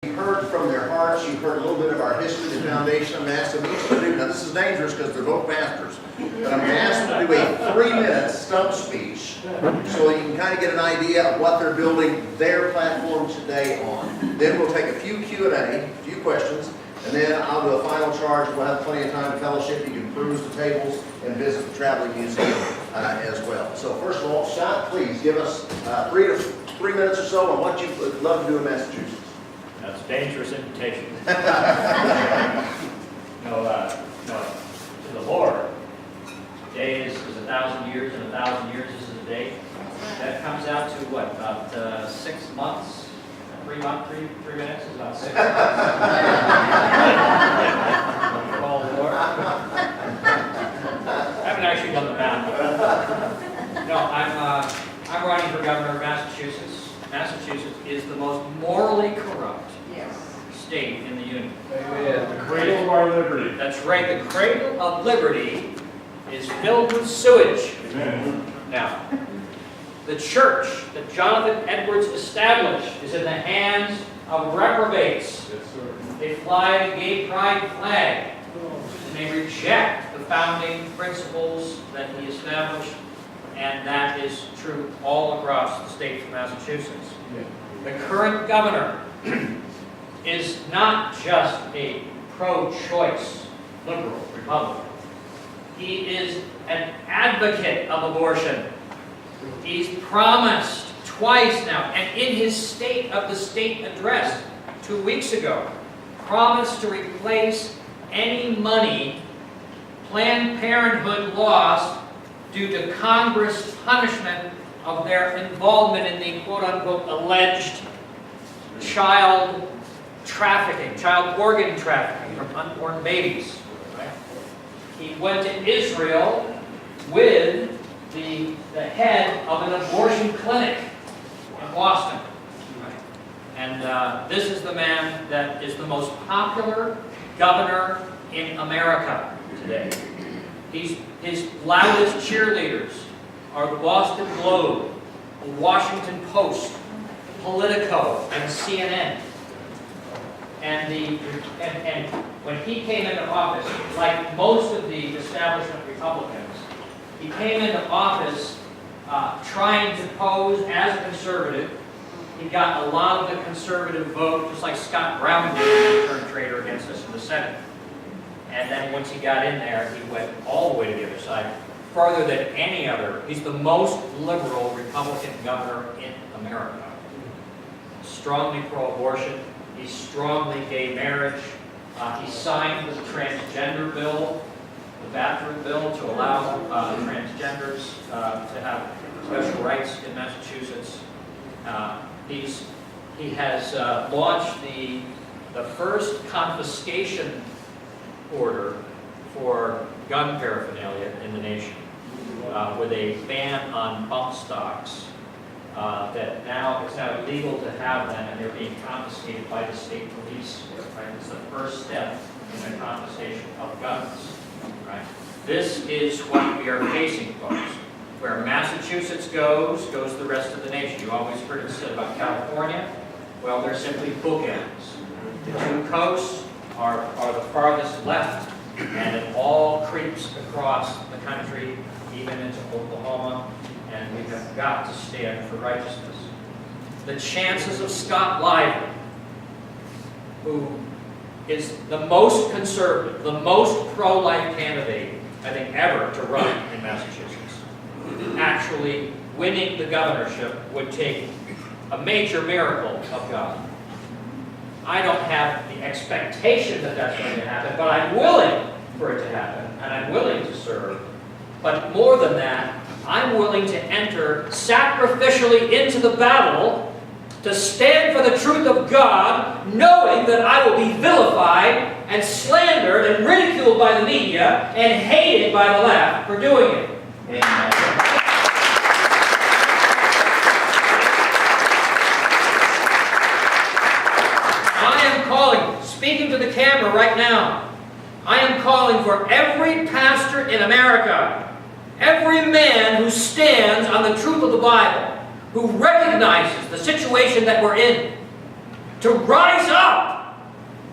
You've heard from their hearts, you've heard a little bit of our history, the foundation of Mass. And we used to do, now this is dangerous because they're both pastors, but I'm asked to do a 3-minute stump speech so you can kind of get an idea of what they're building their platform today on. Then we'll take a few Q&A, a few questions, and then I'll do a final charge. We'll have plenty of time to fellowship. You can peruse the tables and visit the traveling museum as well. So first of all, Scott, please give us 3 minutes or so on what you would love to do in Massachusetts. That's a dangerous invitation. No, to the Lord. A day is 1,000 years, and 1,000 years is a day. That comes out to what, about 6 months? 3 minutes is about 6 months. Call the Lord. I haven't actually done the math. No, I'm running for governor of Massachusetts. Massachusetts is the most morally corrupt state in the Union. Amen. The cradle of our liberty. That's right. The cradle of liberty is filled with sewage. Amen. Now, the church that Jonathan Edwards established is in the hands of reprobates. Yes, sir. They fly the gay pride flag, and they reject the founding principles that he established, and that is true all across the state of Massachusetts. The current governor is not just a pro-choice liberal Republican. He is an advocate of abortion. He's promised twice now, and in his State of the State address 2 weeks ago, promised to replace any money Planned Parenthood lost due to Congress' punishment of their involvement in the quote-unquote alleged child trafficking, child organ trafficking from unborn babies. Right? He went to Israel with the head of an abortion clinic in Boston. Right? And this is the man that is the most popular governor in America today. His loudest cheerleaders are the Boston Globe, the Washington Post, Politico, and CNN. And when he came into office, like most of the establishment Republicans, he came into office trying to pose as a conservative. He got a lot of the conservative vote, just like Scott Brown did when he turned traitor against us in the Senate. And then once he got in there, he went all the way to the other side, farther than any other. He's the most liberal Republican governor in America. Strongly pro-abortion. He's strongly gay marriage. He signed the transgender bill, the bathroom bill, to allow transgenders to have special rights in Massachusetts. He has launched the first confiscation order for gun paraphernalia in the nation, with a ban on bump stocks, that now it's now illegal to have them, and they're being confiscated by the state police. Right? It's the first step in the confiscation of guns. Right? This is what we are facing, folks. Where Massachusetts goes the rest of the nation. You always heard it said about California. Well, they're simply bookends. The two coasts are the farthest left, and it all creeps across the country, even into Oklahoma, and we have got to stand for righteousness. The chances of Scott Lively, who is the most conservative, the most pro-life candidate, I think, ever to run in Massachusetts, actually winning the governorship would take a major miracle of God. I don't have the expectation that that's going to happen, but I'm willing for it to happen, and I'm willing to serve. But more than that, I'm willing to enter sacrificially into the battle to stand for the truth of God, knowing that I will be vilified and slandered and ridiculed by the media and hated by the left for doing it. Amen. Speaking to the camera right now, I am calling for every pastor in America, every man who stands on the truth of the Bible, who recognizes the situation that we're in, to rise up.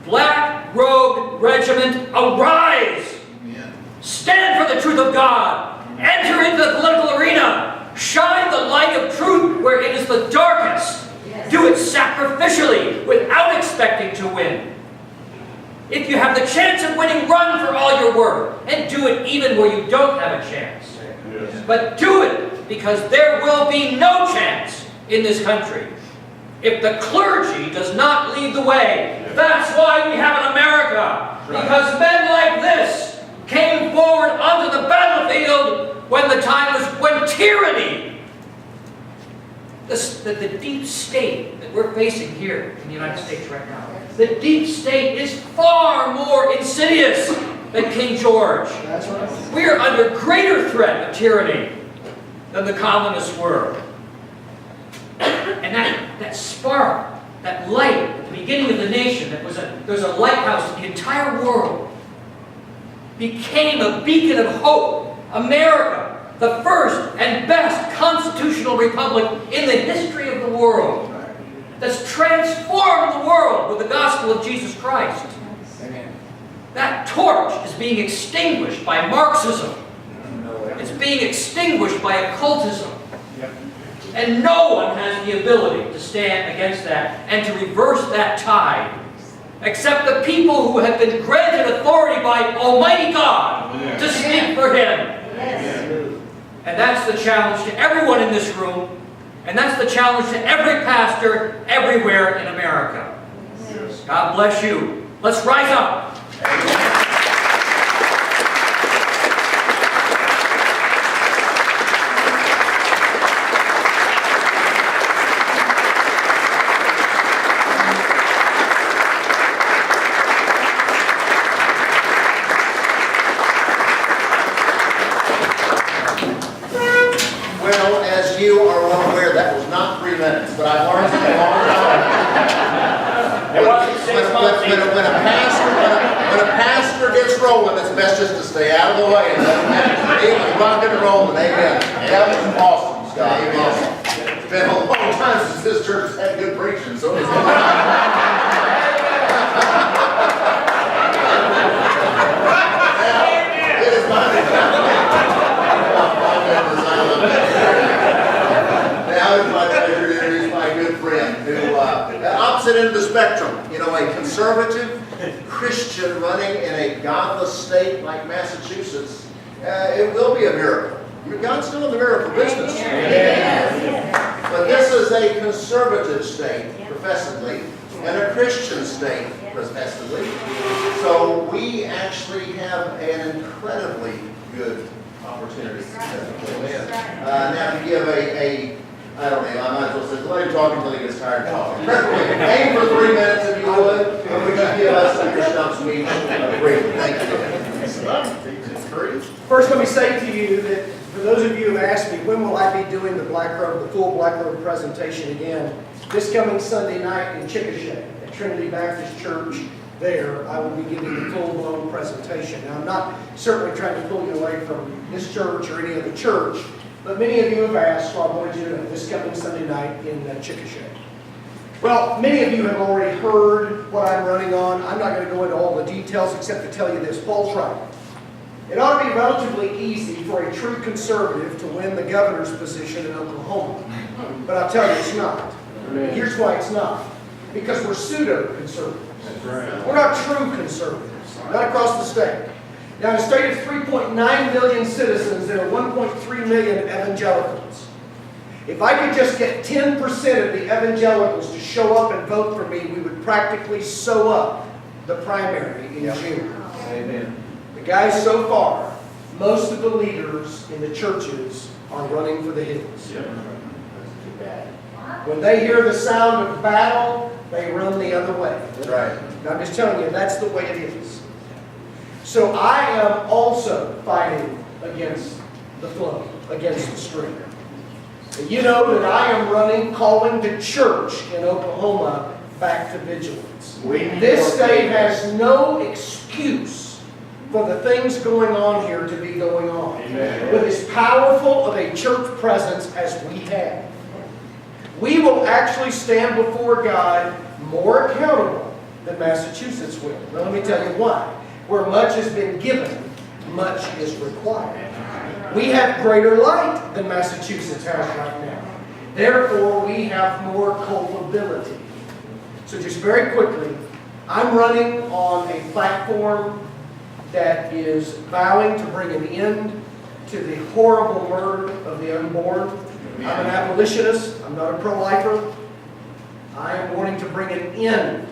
Black Robe Regiment, arise! Stand for the truth of God. Enter into the political arena. Shine the light of truth where it is the darkest. Do it sacrificially without expecting to win. If you have the chance of winning, run for all you're worth. And do it even where you don't have a chance. Yes. But do it because there will be no chance in this country if the clergy does not lead the way. That's why we have an America. Because men like this came forward onto the battlefield when the time was when tyranny, the deep state that we're facing here in the United States right now, the deep state is far more insidious than King George. That's right. We are under greater threat of tyranny than the colonists were. And that spark, that light at the beginning of the nation, there's a lighthouse in the entire world, became a beacon of hope. America, the first and best constitutional republic in the history of the world, that's transformed the world with the gospel of Jesus Christ. Amen. That torch is being extinguished by Marxism. It's being extinguished by occultism. And no one has the ability to stand against that and to reverse that tide, except the people who have been granted authority by Almighty God to speak for Him. And that's the challenge to everyone in this room, and that's the challenge to every pastor everywhere in America. God bless you. Let's rise up. Well, as you are well aware, that was not 3 minutes, but I've learned from a long time. It wasn't 6 months either. When a pastor gets rolling, it's best just to stay out of the way and let him he was rocking and rolling. Amen. That was awesome, Scott. Amen. It's been a long time since this church has had good preaching, so it's it is my Now it's my pleasure to introduce my good friend who, opposite end of the spectrum, you know, a conservative Christian running in a godless state like Massachusetts, it will be a miracle. I mean, God's still in the miracle business. But this is a conservative state, professedly, and a Christian state, professedly. So we actually have an incredibly good opportunity. Now to give I don't know, I might as well say, let him talk until he gets tired of talking. Aim for 3 minutes if you would, and would you give us your stump speech briefly? Thank you. First, let me say to you that for those of you who have asked me, when will I be doing the full Black Robe presentation again? This coming Sunday night in Chickasha at Trinity Baptist Church. There, I will be giving the full-blown presentation. Now, I'm not certainly trying to pull you away from this church or any other church, but many of you have asked, so I wanted you to know this coming Sunday night in Chickasha. Well, many of you have already heard what I'm running on. I'm not going to go into all the details except to tell you this. Paul's right. It ought to be relatively easy for a true conservative to win the governor's position in Oklahoma. But I'll tell you it's not. And here's why it's not. Because we're pseudo-conservatives. We're not true conservatives. Not across the state. Now, in a state of 3.9 million citizens, there are 1.3 million evangelicals. If I could just get 10% of the evangelicals to show up and vote for me, we would practically sew up the primary in June. Amen. The guys so far, most of the leaders in the churches are running for the hills. When they hear the sound of battle, they run the other way. That's right. And I'm just telling you, that's the way it is. So I am also fighting against the flow, against the stream. And you know that I am running, calling the church in Oklahoma back to vigilance. This state has no excuse for the things going on here to be going on. Amen. With as powerful of a church presence as we have. We will actually stand before God more accountable than Massachusetts will. Now let me tell you why. Where much has been given, much is required. We have greater light than Massachusetts has right now. Therefore, we have more culpability. So just very quickly, I'm running on a platform that is vowing to bring an end to the horrible murder of the unborn. I'm an abolitionist. I'm not a pro-lifer. I am wanting to bring an end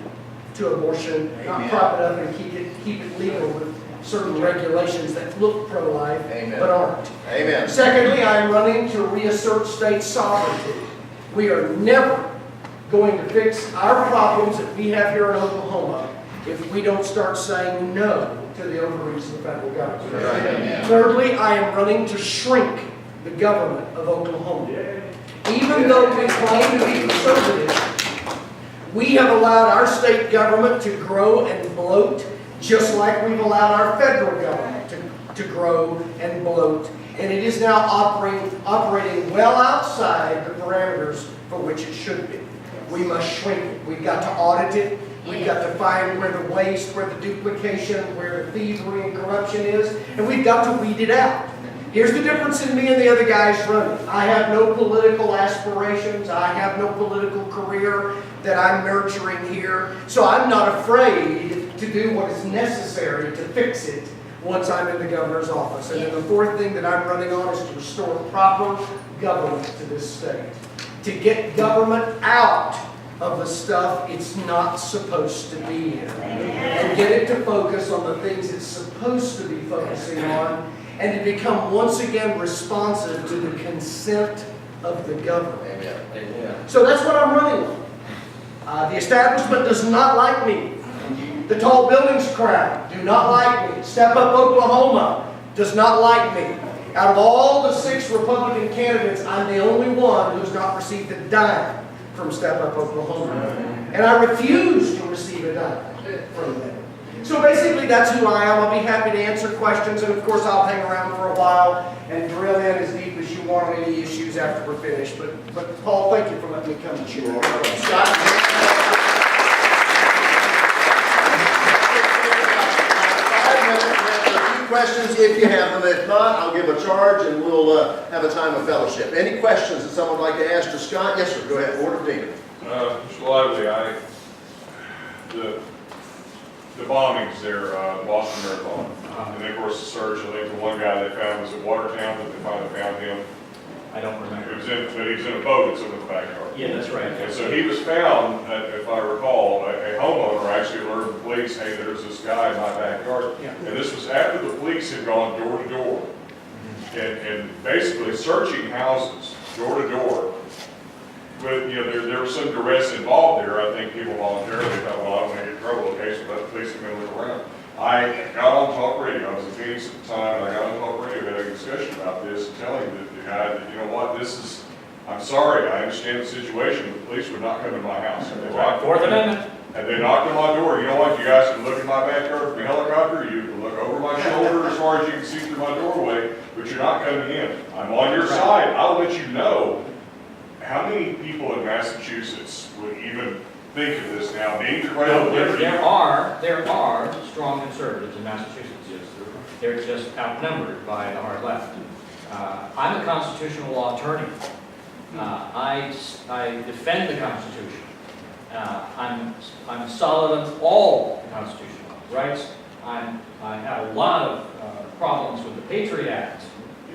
to abortion, not prop it up and keep it legal with certain regulations that look pro-life but aren't. Amen. Secondly, I am running to reassert state sovereignty. We are never going to fix our problems that we have here in Oklahoma if we don't start saying no to the overreach of the federal government. Right. Thirdly, I am running to shrink the government of Oklahoma. Even though we claim to be conservative, we have allowed our state government to grow and bloat just like we've allowed our federal government to grow and bloat. And it is now operating well outside the parameters for which it should be. We must shrink it. We've got to audit it. We've got to find where the waste, where the duplication, where the thievery and corruption is, and we've got to weed it out. Here's the difference in me and the other guys running. I have no political aspirations. I have no political career that I'm nurturing here. So I'm not afraid to do what is necessary to fix it once I'm in the governor's office. And then the fourth thing that I'm running on is to restore proper government to this state. To get government out of the stuff it's not supposed to be in. And get it to focus on the things it's supposed to be focusing on, and to become once again responsive to the consent of the government. Amen. So that's what I'm running on. The establishment does not like me. The tall buildings crowd do not like me. Step Up Oklahoma does not like me. Out of all the 6 Republican candidates, I'm the only one who's not received a dime from Step Up Oklahoma. And I refuse to receive a dime from them. So basically that's who I am. I'll be happy to answer questions, and of course I'll hang around for a while and drill in as deep as you want on any issues after we're finished. But Paul, thank you for letting me come to you. Scott? Questions if you have them. If not, I'll give a charge and we'll have a time of fellowship. Any questions that someone would like to ask to Scott? Yes, sir. Go ahead. Order of Dean. Mr. Lively, the bombings there, Boston Marathon, and then of course the search. I think the one guy they found was at Watertown, but they finally found him. I don't remember. He was in a boat that's in the backyard. Yeah, that's right. And so he was found, if I recall, a homeowner actually alerted the police, hey, there's this guy in my backyard. Yeah. And this was after the police had gone door to door and basically searching houses door to door. But, you know, there was some duress involved there. I think people voluntarily thought, well, I don't want to get in trouble, okay, so let the police come in and look around. I got on talk radio. I was in Phoenix at the time, and I got on talk radio, had a discussion about this, and telling the guy that, you know what, I'm sorry, I understand the situation, but the police would not come in my house. And they knocked Fourth Amendment. And they knocked on my door. You know what, you guys can look in my backyard from a helicopter, you can look over my shoulder as far as you can see through my doorway, but you're not coming in. I'm on your side. I'll let you know. How many people in Massachusetts would even think of this now, being the cradle of liberty? There are strong conservatives in Massachusetts. They're just outnumbered by the hard left. I'm a constitutional law attorney. I defend the Constitution. I'm solid on all the constitutional rights. I have a lot of problems with the Patriot Act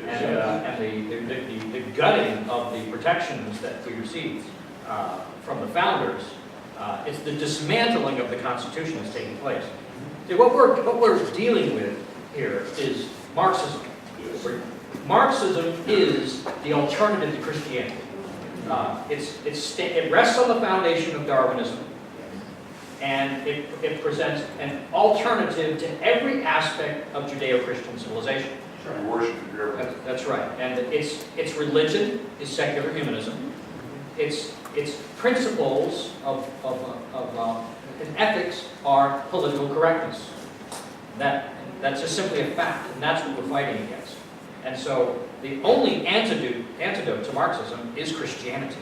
and the gutting of the protections that we received from the founders. It's the dismantling of the Constitution that's taking place. See, what we're dealing with here is Marxism. Marxism is the alternative to Christianity. It rests on the foundation of Darwinism, and it presents an alternative to every aspect of Judeo-Christian civilization. You worship your That's right. And its religion is secular humanism. Its principles of ethics are political correctness. That's just simply a fact, and that's what we're fighting against. And so the only antidote to Marxism is Christianity.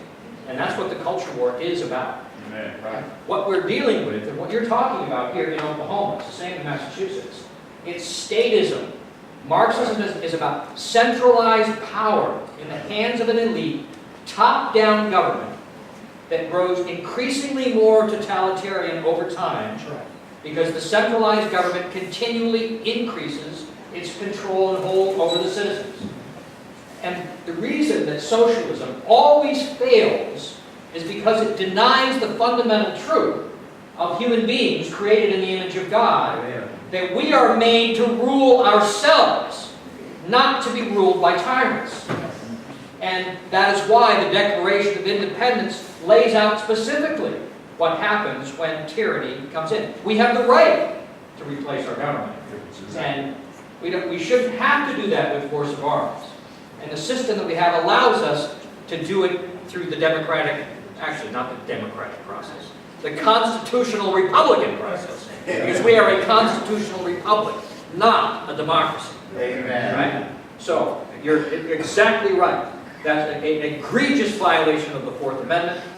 And that's what the culture war is about. Amen, right. What we're dealing with, and what you're talking about here in Oklahoma, it's the same in Massachusetts. It's statism. Marxism is about centralized power in the hands of an elite, top-down government that grows increasingly more totalitarian over time That's right. because the centralized government continually increases its control and hold over the citizens. And the reason that socialism always fails is because it denies the fundamental truth of human beings created in the image of God, that we are made to rule ourselves, not to be ruled by tyrants. And that is why the Declaration of Independence lays out specifically what happens when tyranny comes in. We have the right to replace our government. And we shouldn't have to do that with force of arms. And the system that we have allows us to do it through the democratic, actually not the democratic process, the constitutional republican process. Because we are a constitutional republic, not a democracy. Amen. Right? So, you're exactly right. That's an egregious violation of the Fourth Amendment.